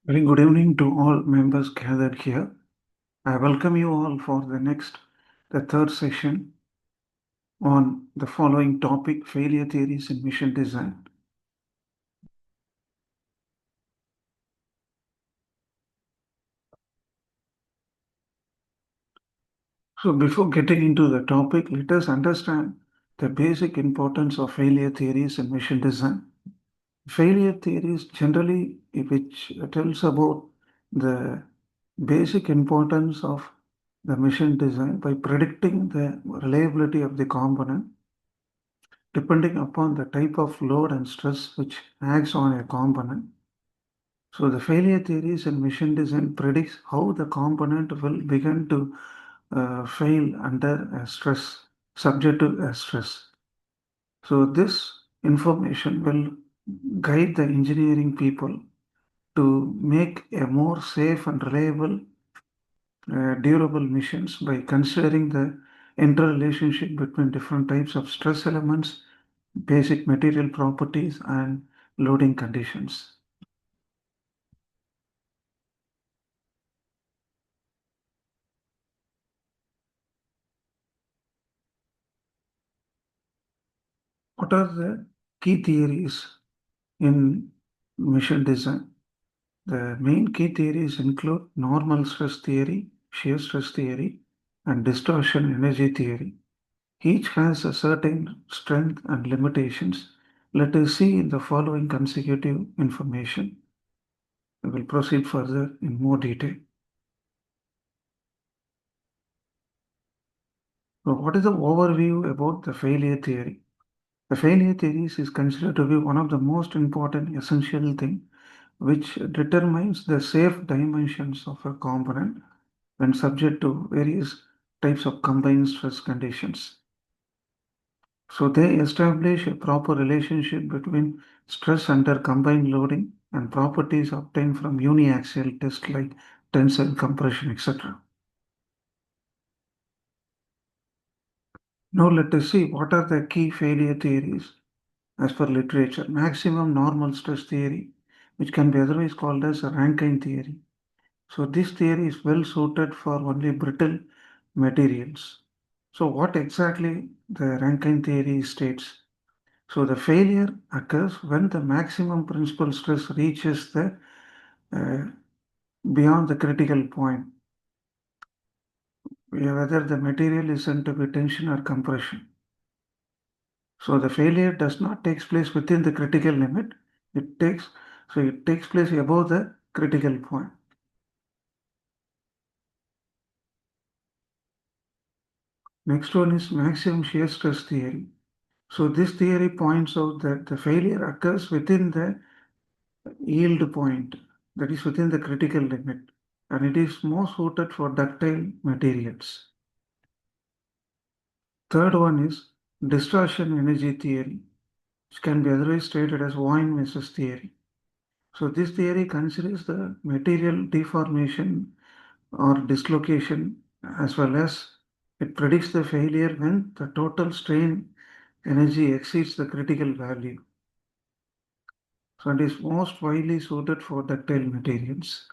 Very good evening to all members gathered here. I welcome you all for the third session on the following topic, failure theories in mission design. So before getting into the topic, let us understand the basic importance of failure theories in mission design. Failure theories generally, which tells about the basic importance of the mission design by predicting the reliability of the component depending upon the type of load and stress which acts on a component. So the failure theories in mission design predicts how the component will begin to fail under a stress, subject to a stress. So this information will guide the engineering people to make a more safe and reliable durable missions by considering the interrelationship between different types of stress elements, basic material properties, and loading conditions. What are the key theories in mission design? The main key theories include normal stress theory, shear stress theory, and distortion energy theory. Each has a certain strength and limitations. Let us see in the following consecutive information. We will proceed further in more detail. So what is the overview about the failure theory? The failure theories is considered to be one of the most important essential thing which determines the safe dimensions of a component when subject to various types of combined stress conditions. So they establish a proper relationship between stress under combined loading and properties obtained from uniaxial tests like tensile compression, etc. Now let us see what are the key failure theories as per literature. Maximum normal stress theory, which can be otherwise called as a Rankine theory. So this theory is well suited for only brittle materials. So what exactly the Rankine theory states? So the failure occurs when the maximum principal stress reaches the uh, beyond the critical point, whether the material is said to be tension or compression. So the failure does not take place within the critical limit. It takes place above the critical point. Next one is maximum shear stress theory. So this theory points out that the failure occurs within the yield point, that is within the critical limit, and it is more suited for ductile materials. Third one is distortion energy theory, which can be otherwise stated as Voyn-Mess's theory. So this theory considers the material deformation or dislocation as well as it predicts the failure when the total strain energy exceeds the critical value. So it is most widely suited for ductile materials.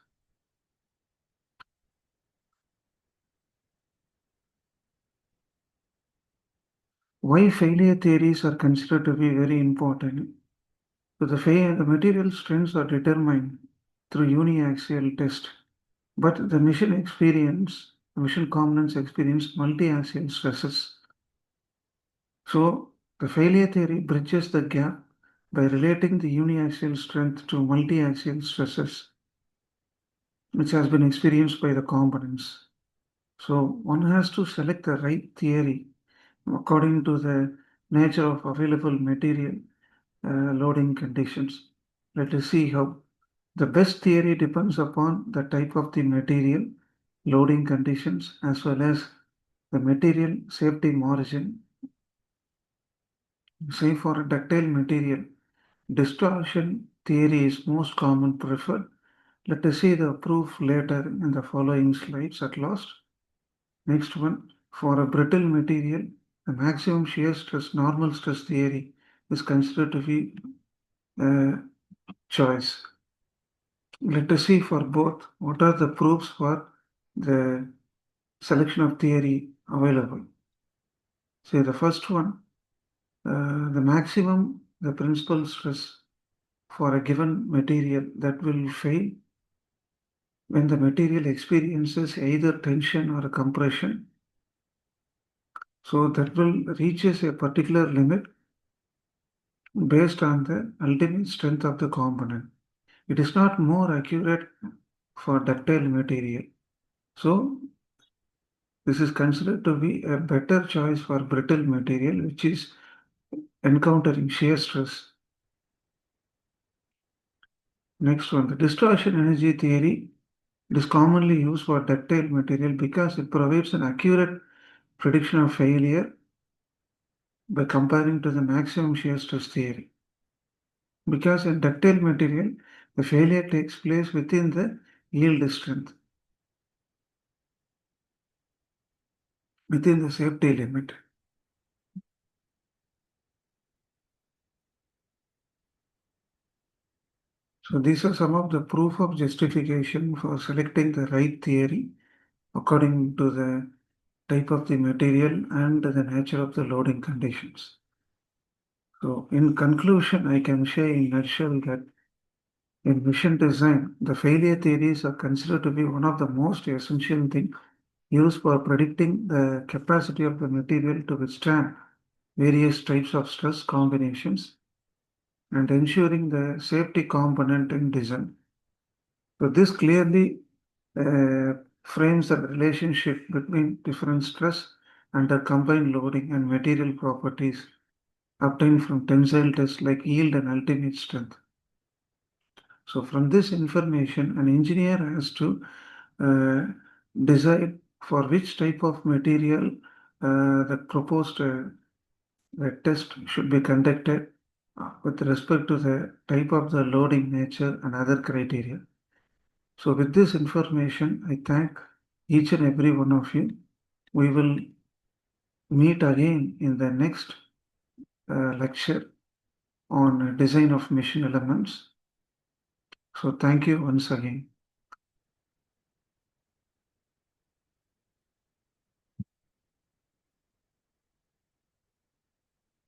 Why failure theories are considered to be very important? So the material strengths are determined through uniaxial test, but the mission components experience multi-axial stresses. So the failure theory bridges the gap by relating the uniaxial strength to multi-axial stresses, which has been experienced by the components. So one has to select the right theory according to the nature of available material loading conditions. Let us see how. The best theory depends upon the type of the material, loading conditions, as well as the material safety margin. Say for a ductile material, distortion theory is most common preferred. Let us see the proof later in the following slides at last. Next one, for a brittle material, the maximum shear stress normal stress theory is considered to be a choice. let us see for both what are the proofs for the selection of theory available. Say the first one, the maximum, the principal stress for a given material that will fail when the material experiences either tension or a compression. So that will reaches a particular limit based on the ultimate strength of the component. It is not more accurate for ductile material. So this is considered to be a better choice for brittle material, which is encountering shear stress. Next one, the distortion energy theory. It is commonly used for ductile material because it provides an accurate prediction of failure by comparing to the maximum shear stress theory. Because in ductile material, the failure takes place within the yield strength, within the safety limit. So these are some of the proof of justification for selecting the right theory according to the type of the material and the nature of the loading conditions. So in conclusion, I can say in nutshell that in mission design, the failure theories are considered to be one of the most essential things used for predicting the capacity of the material to withstand various types of stress combinations and ensuring the safety component in design. So this clearly frames the relationship between different stress under combined loading and material properties obtained from tensile tests like yield and ultimate strength. So from this information, an engineer has to uh, decide for which type of material the proposed the test should be conducted with respect to the type of the loading nature and other criteria. So with this information, I thank each and every one of you. We will meet again in the next lecture on design of machine elements. So thank you once again.